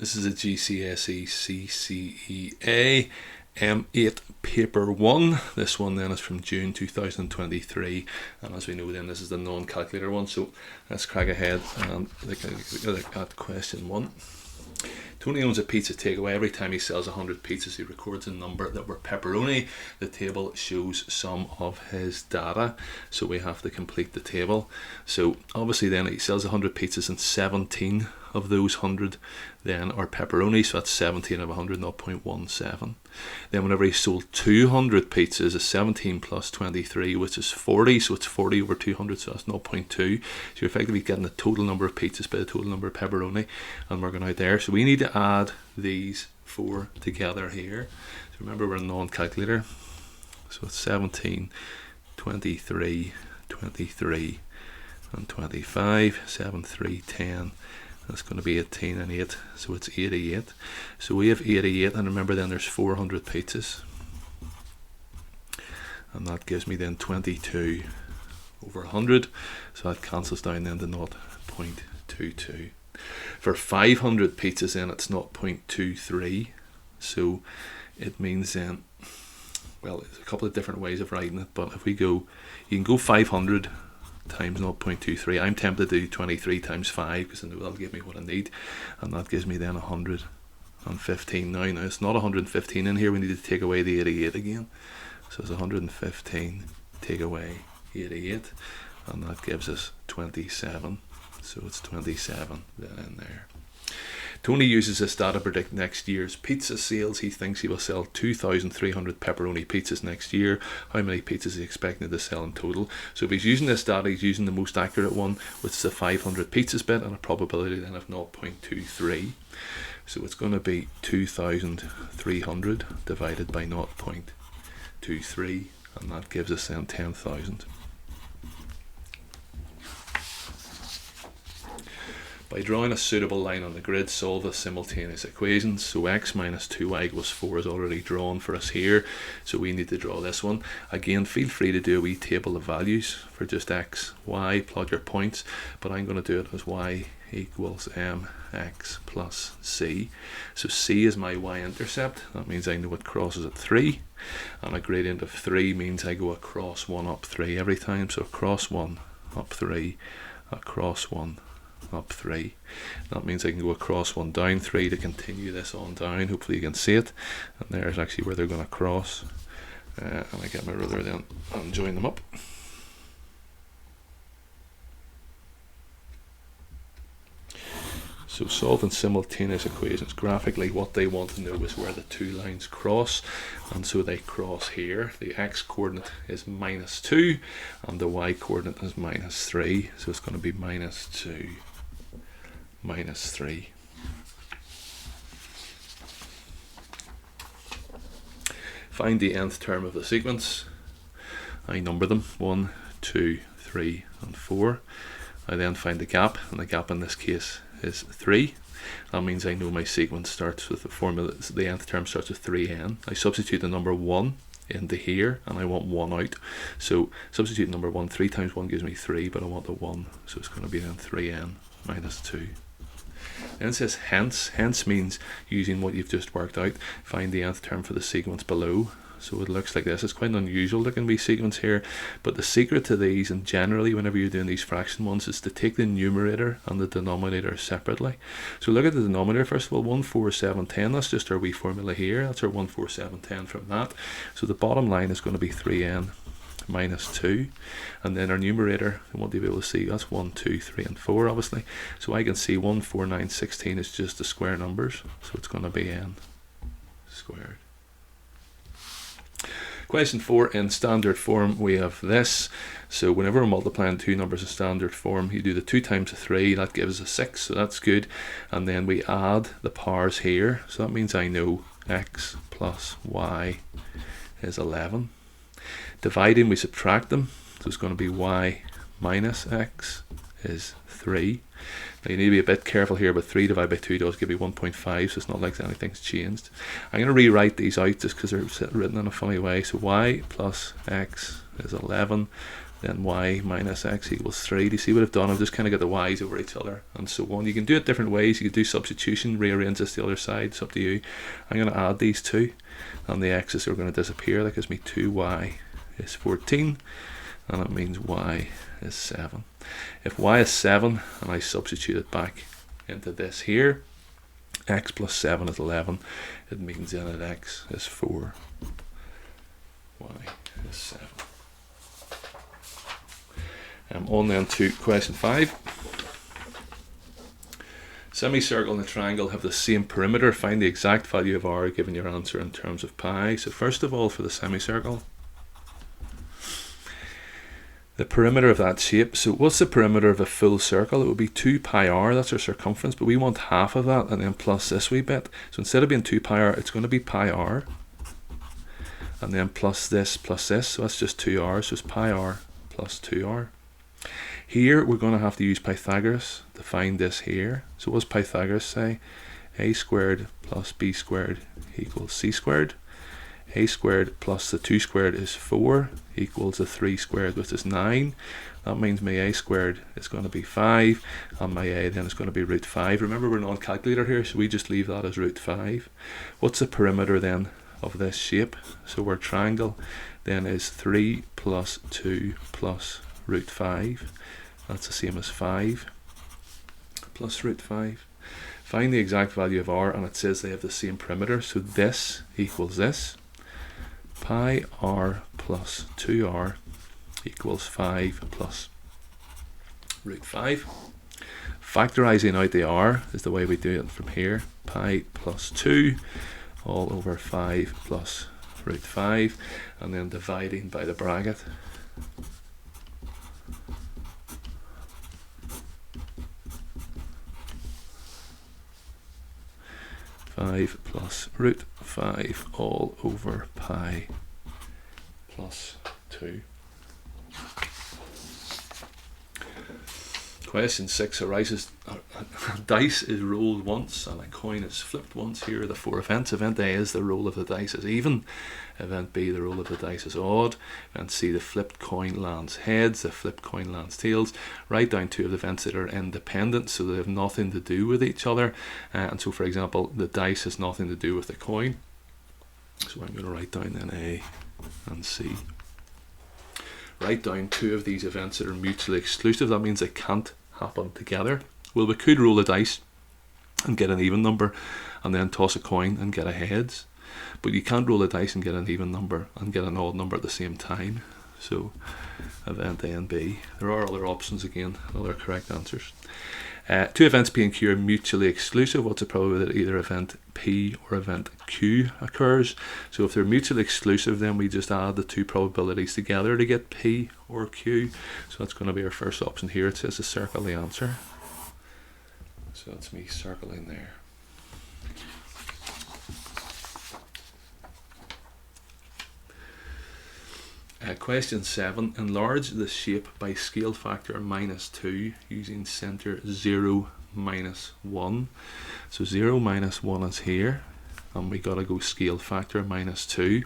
This is a GCSE CCEA M8 paper 1. This one then is from June 2023, and as we know then this is the non-calculator one. So let's crack ahead and look at question 1. Tony owns a pizza takeaway. Every time he sells 100 pizzas, he records a number that were pepperoni. The table shows some of his data, so we have to complete the table. So obviously then he sells 100 pizzas and 17 of those 100 then are pepperoni, so that's 17 of 100, 0.17. Then whenever he sold 200 pizzas, it's 17 plus 23, which is 40, so it's 40 over 200, so that's 0.2. So you're effectively getting the total number of pizzas by the total number of pepperoni, and working out there. So we need to add these four together here. So remember, we're a non-calculator, so it's 17, 23, 23 and 25, 7, 3, 10. That's going to be 18 and 8, so it's 88. So we have 88, and remember then there's 400 pizzas, and that gives me then 22 over 100, so that cancels down then to 0.22. For 500 pizzas then it's 0.23, so it means then, well, there's a couple of different ways of writing it, but if we go, you can go 500 times 0.23. I'm tempted to do 23 times 5 because I know that'll give me what I need, and that gives me then 115. Now it's not 115 in here, we need to take away the 88 again, so it's 115 take away 88, and that gives us 27, so it's 27 then in there. Tony uses this data to predict next year's pizza sales. He thinks he will sell 2,300 pepperoni pizzas next year. How many pizzas is he expecting to sell in total? So if he's using this data, he's using the most accurate one, which is the 500 pizzas bit, and a probability then of 0.23. So it's going to be 2,300 divided by 0.23, and that gives us then 10,000. By drawing a suitable line on the grid, solve the simultaneous equations. So x minus 2y equals 4 is already drawn for us here, so we need to draw this one. Again, feel free to do a wee table of values for just x, y, plot your points, but I'm going to do it as y equals mx plus c. So c is my y-intercept, that means I know it crosses at 3, and a gradient of 3 means I go across 1 up 3 every time, so across 1 up 3, across 1 up 3. That means I can go across 1 down 3 to continue this on down. Hopefully you can see it, and there's actually where they're going to cross, and I get my ruler then and join them up. So solving simultaneous equations graphically, what they want to know is where the two lines cross, and so they cross here. The x coordinate is minus 2 and the y coordinate is minus 3, so it's going to be minus 2 minus 3. Find the nth term of the sequence. I number them 1, 2, 3 and 4. I then find the gap, and the gap in this case is 3. That means I know my sequence starts with the formula, the nth term starts with 3n. I substitute the number 1 into here, and I want 1 out. So substitute number 1, 3 times 1 gives me 3, but I want the 1, so it's going to be then 3n minus 2. Then it says hence. Hence means using what you've just worked out, find the nth term for the sequence below. So it looks like this. It's quite an unusual looking wee sequence here, but the secret to these, and generally whenever you're doing these fraction ones, is to take the numerator and the denominator separately. So look at the denominator first of all, 1, 4, 7, 10. That's just our wee formula here. That's our 1, 4, 7, 10 from that. So the bottom line is going to be 3n minus 2, and then our numerator, I want to be able to see, that's 1, 2, 3 and 4 obviously. So I can see 1, 4, 9, 16 is just the square numbers, so it's going to be n squared. Question 4, in standard form we have this. So whenever we're multiplying two numbers in standard form, you do the 2 times the 3, that gives us 6, so that's good. And then we add the powers here, so that means I know x plus y is 11. Dividing, we subtract them, so it's going to be y minus x is 3. Now you need to be a bit careful here, but 3 divided by 2 does give you 1.5, so it's not like anything's changed. I'm going to rewrite these out just because they're written in a funny way. So y plus x is 11 then y minus x equals 3. Do you see what I've done? I've just kind of got the y's over each other and so on. You can do it different ways. You can do substitution, rearrange this to the other side. It's up to you. I'm going to add these two, and the x's are going to disappear. That gives me 2y is 14, and that means y is 7. If y is 7 and I substitute it back into this here, x plus 7 is 11. It means then that x is 4, y is 7. On then to question 5. Semicircle and a triangle have the same perimeter. Find the exact value of r given your answer in terms of pi. So first of all, for the semicircle, the perimeter of that shape. So what's the perimeter of a full circle? It would be 2 pi r, that's our circumference, but we want half of that, and then plus this wee bit. So instead of being 2 pi r, it's going to be pi r, and then plus this, so that's just 2r, so it's pi r plus 2r. Here we're going to have to use Pythagoras to find this here. So what does Pythagoras say? A squared plus b squared equals c squared. A squared plus the 2 squared is 4 equals the 3 squared, which is 9. That means my a squared is going to be 5, and my a then is going to be root 5. Remember, we're non-calculator here, so we just leave that as root 5. What's the perimeter then of this shape? So our triangle then is 3 plus 2 plus root 5. That's the same as 5 plus root 5. Find the exact value of r, and it says they have the same perimeter, so this equals this. Pi r plus 2r equals 5 plus root 5. Factorising out the r is the way we do it from here. Pi plus 2 all over 5 plus root 5, and then dividing by the bracket. 5 plus root 5 all over pi plus 2. Question 6 arises, a dice is rolled once and a coin is flipped once. Here are the 4 events. Event A is the roll of the dice is even. Event B, the roll of the dice is odd. Event C, the flipped coin lands heads. The flipped coin lands tails. Write down 2 of the events that are independent, so they have nothing to do with each other. And so, for example, the dice has nothing to do with the coin. So I'm going to write down then A and C. Write down 2 of these events that are mutually exclusive. That means they can't happen together. Well, we could roll a dice and get an even number, and then toss a coin and get a heads, but you can't roll a dice and get an even number and get an odd number at the same time. So event A and B. There are other options again, other correct answers. 2 events P and Q are mutually exclusive. What's the probability that either event P or event Q occurs? So if they're mutually exclusive, then we just add the 2 probabilities together to get P or Q. So that's going to be our first option here. It says to circle the answer. So that's me circling there. Question 7. Enlarge the shape by scale factor -2 using centre 0, -1. So 0 minus 1 is here, and we got to go scale factor -2.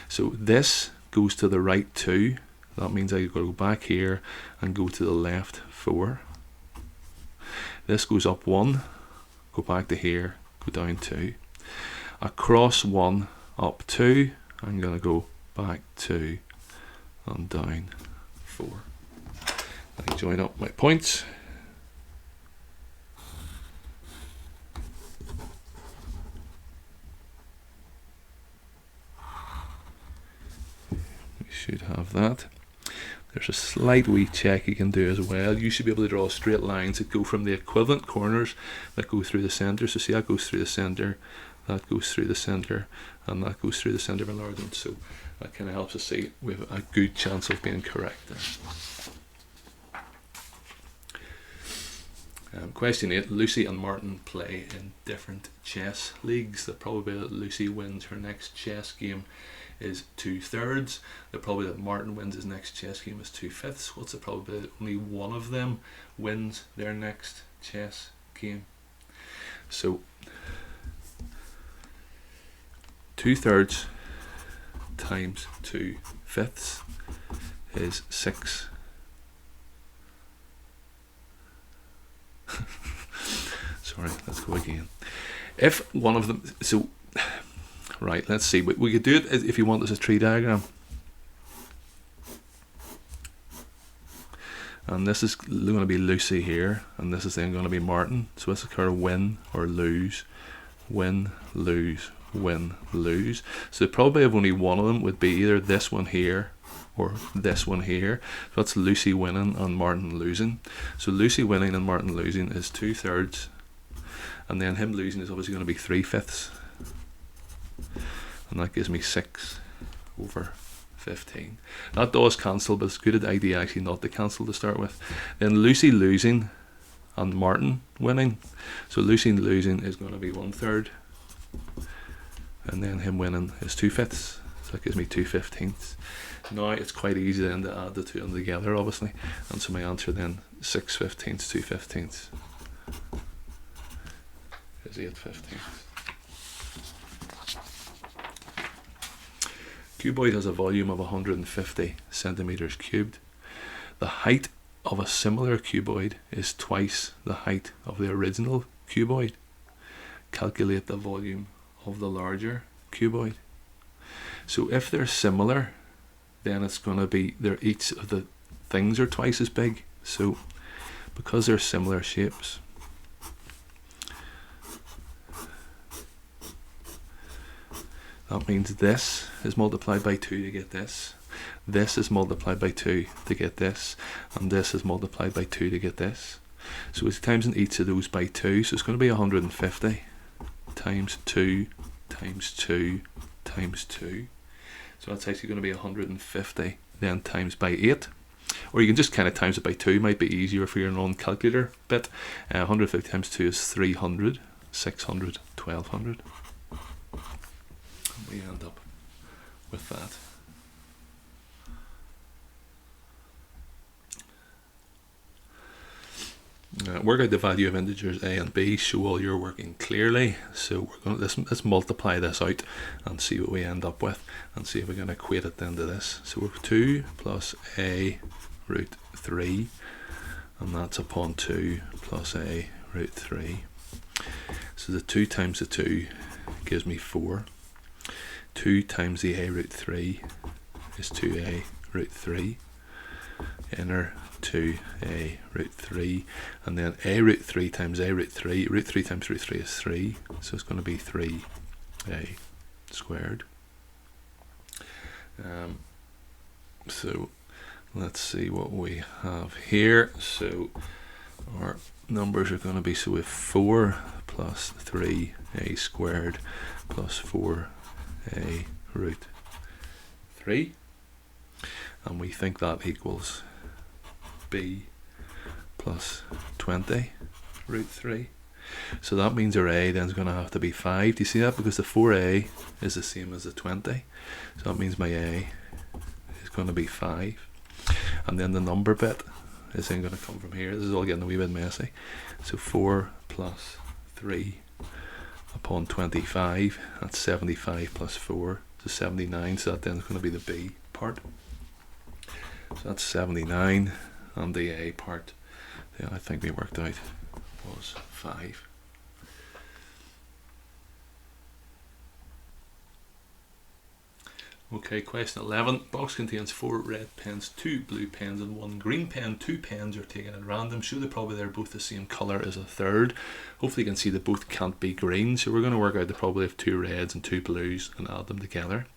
So this goes to the right 2. That means I got to go back here and go to the left 4. This goes up 1, go back to here, go down 2. Across 1, up 2, I'm going to go back 2 and down 4. I join up my points. We should have that. There's a slight wee check you can do as well. You should be able to draw straight lines that go from the equivalent corners that go through the centre. So see, that goes through the centre, that goes through the centre, and that goes through the centre of enlargement. So that kind of helps us see we have a good chance of being correct there. Question 8. Lucy and Martin play in different chess leagues. The probability that Lucy wins her next chess game is 2/3. The probability that Martin wins his next chess game is 2/5. What's the probability that only one of them wins their next chess game? So 2/3 times 2/5 is 6. Sorry, let's go again. If one of them, so, right, let's see. We could do it if you want as a tree diagram. And this is going to be Lucy here, and this is then going to be Martin. So it's a kind of win or lose, win, lose, win, lose. So the probability of only one of them would be either this one here or this one here. So that's Lucy winning and Martin losing. So Lucy winning and Martin losing is 2/3, and then him losing is obviously going to be 3/5, and that gives me 6/15. That does cancel, but it's a good idea actually not to cancel to start with. Then Lucy losing and Martin winning. So Lucy losing is going to be 1/3, and then him winning is 2/5. So that gives me 2/15. Now it's quite easy then to add the two of them together, obviously. And so my answer then 6/15, 2/15 is 8/15. Cuboid has a volume of 150 centimeters cubed. The height of a similar cuboid is twice the height of the original cuboid. Calculate the volume of the larger cuboid. So if they're similar, then it's going to be each of the things are twice as big. So because they're similar shapes, that means this is multiplied by 2 to get this. This is multiplied by 2 to get this. And this is multiplied by 2 to get this. So it's times in each of those by 2. So it's going to be 150 times 2 times 2 times 2. So that's actually going to be 150 then times by 8. Or you can just kind of times it by 2. Might be easier for your non-calculator bit. 150 times 2 is 300. 600, 1200. We end up with that. Work out the value of integers a and b. Show all your working clearly. So we're going to let's multiply this out and see what we end up with, and see if we can equate it then to this. So we're 2 plus a root 3, and that's upon 2 plus a root 3. So the 2 times the 2 gives me 4. 2 times the a root 3 is 2a root 3. Inner 2a root 3, and then a root 3 times a root 3. Root 3 times root 3 is 3, so it's going to be 3a squared. So let's see what we have here. So our numbers are going to be, so we have 4 plus 3a squared plus 4a root 3, and we think that equals b plus 20 root 3. So that means our a then is going to have to be 5. Do you see that? Because the 4a is the same as the 20. So that means my a is going to be 5. And then the number bit is then going to come from here. This is all getting a wee bit messy. So 4 plus 3 upon 25, that's 75 plus 4, so 79. So that then is going to be the b part. So that's 79, and the a part, yeah, I think we worked out, was 5. Okay, question 11. Box contains 4 red pens, 2 blue pens, and 1 green pen. 2 pens are taken at random. Show the probability they're both the same colour as a third. Hopefully you can see that both can't be green. So we're going to work out the probability of 2 reds and 2 blues and add them together.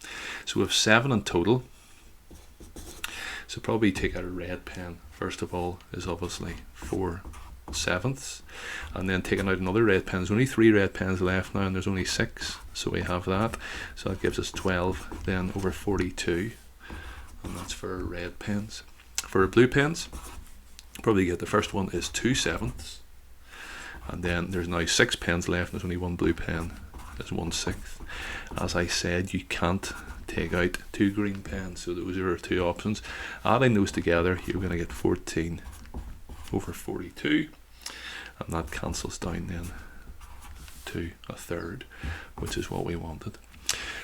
So we have 7 in total. So probably take out a red pen. First of all is obviously 4/7, and then taking out another red pen. There's only 3 red pens left now, and there's only 6, so we have that. So that gives us 12 then over 42, and that's for our red pens. For our blue pens, probably get the first one is 2/7, and then there's now 6 pens left, and there's only 1 blue pen. There's 1/6. As I said, you can't take out 2 green pens, so those are our 2 options. Adding those together, you're going to get 14 over 42, and that cancels down then to a third, which is what we wanted.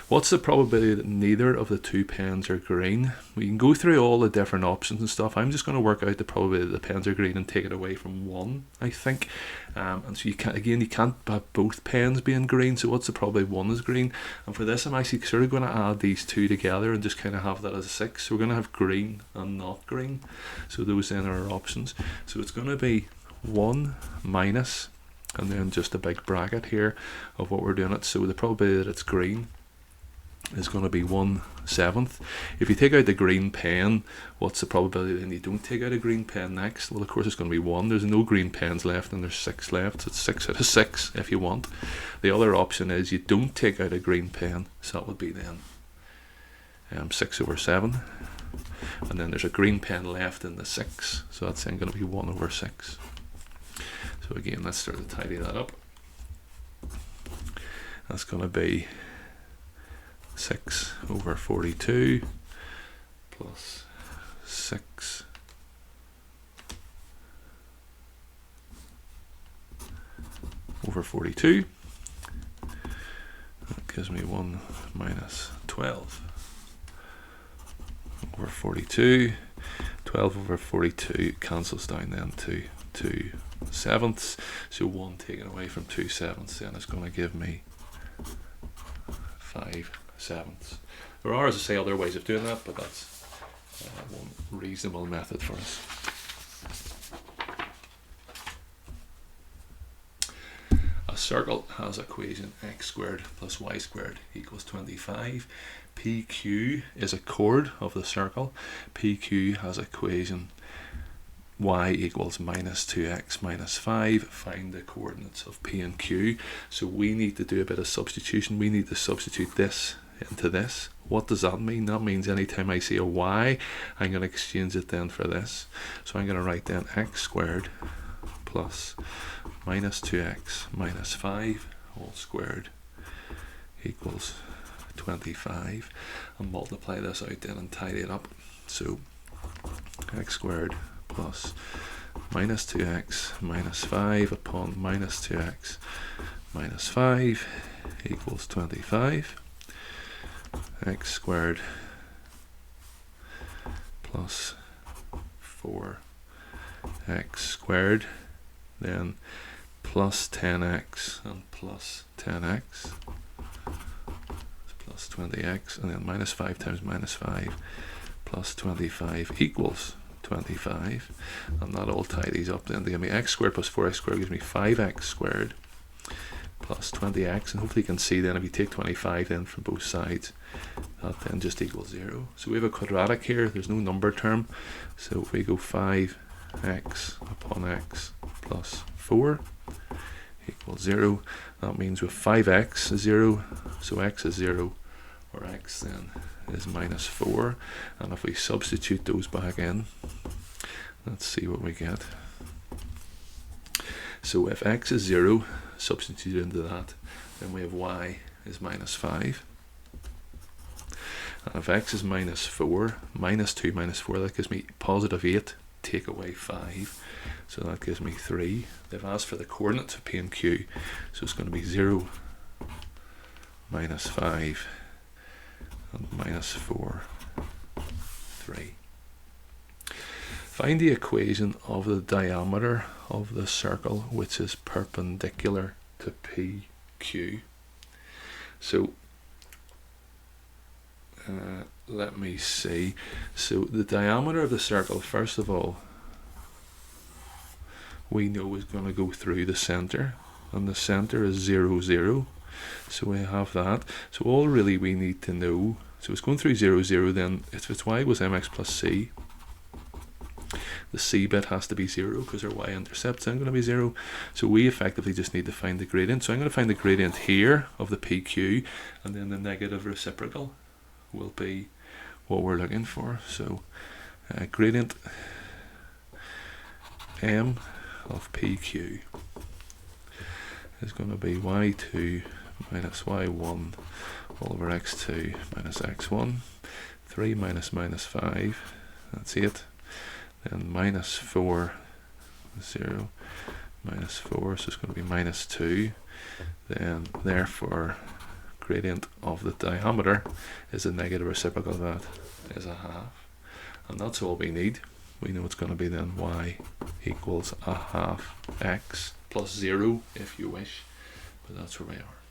What's the probability that neither of the two pens are green? We can go through all the different options and stuff. I'm just going to work out the probability that the pens are green and take it away from 1, I think. And so you can't have both pens being green. So what's the probability 1 is green? And for this, I'm actually sort of going to add these two together and just kind of have that as a 6. So we're going to have green and not green. So those then are our options. So it's going to be 1 minus, and then just a big bracket here of what we're doing it. So the probability that it's green is going to be 1/7. If you take out the green pen, what's the probability then you don't take out a green pen next? Well, of course it's going to be 1. There's no green pens left and there's 6 left, so it's 6 out of 6 if you want. The other option is you don't take out a green pen, so that would be then 6/7, and then there's a green pen left in the 6, so that's then going to be 1/6. So again, let's start to tidy that up. That's going to be 6/42 plus 6/42. That gives me 1 minus 12/42. 12/42 cancels down then to 2/7. So 1 taken away from 2/7 then is going to give me 5/7. There are, as I say, other ways of doing that, but that's one reasonable method for us. A circle has equation x squared plus y squared equals 25. PQ is a chord of the circle. PQ has equation y equals minus 2x minus 5. Find the coordinates of P and Q. So we need to do a bit of substitution. We need to substitute this into this. What does that mean? That means anytime I see a y, I'm going to exchange it then for this. So I'm going to write then x squared plus minus 2x minus 5 all squared equals 25, and multiply this out then and tidy it up. So x squared plus minus 2x minus 5 upon minus 2x minus 5 equals 25. X squared plus 4x squared, then plus 10x and plus 10x plus 20x, and then minus 5 times minus 5 plus 25 equals 25, and that all tidies up then to give me x squared plus 4x squared gives me 5x squared plus 20x, and hopefully you can see then if you take 25 then from both sides, that then just equals 0. So we have a quadratic here, there's no number term, so if we go 5x upon x plus 4 equals 0, that means with 5x is 0, so x is 0, or x then is minus 4, and if we substitute those back in, let's see what we get. So if x is 0, substitute into that, then we have y is minus 5. And if x is minus 4, minus 2 minus 4, that gives me positive 8, take away 5. So that gives me 3. They've asked for the coordinates of P and Q, so it's going to be 0, minus 5, and minus 4, 3. Find the equation of the diameter of the circle which is perpendicular to PQ. So let me see. So the diameter of the circle, first of all, we know is going to go through the center, and the center is 0, 0. So we have that. So all really we need to know, so it's going through 0, 0, then if its y was mx plus c, the c bit has to be 0 because our y-intercept's then going to be 0. So we effectively just need to find the gradient. So I'm going to find the gradient here of the PQ, and then the negative reciprocal will be what we're looking for. So gradient m of PQ is going to be y2 minus y1 all over x2 minus x1, 3 minus minus 5, that's 8, then minus 4, 0, minus 4, so it's going to be minus 2, then therefore gradient of the diameter is the negative reciprocal of that is a half. And that's all we need. We know it's going to be then y equals a half x plus 0 if you wish, but that's where we are.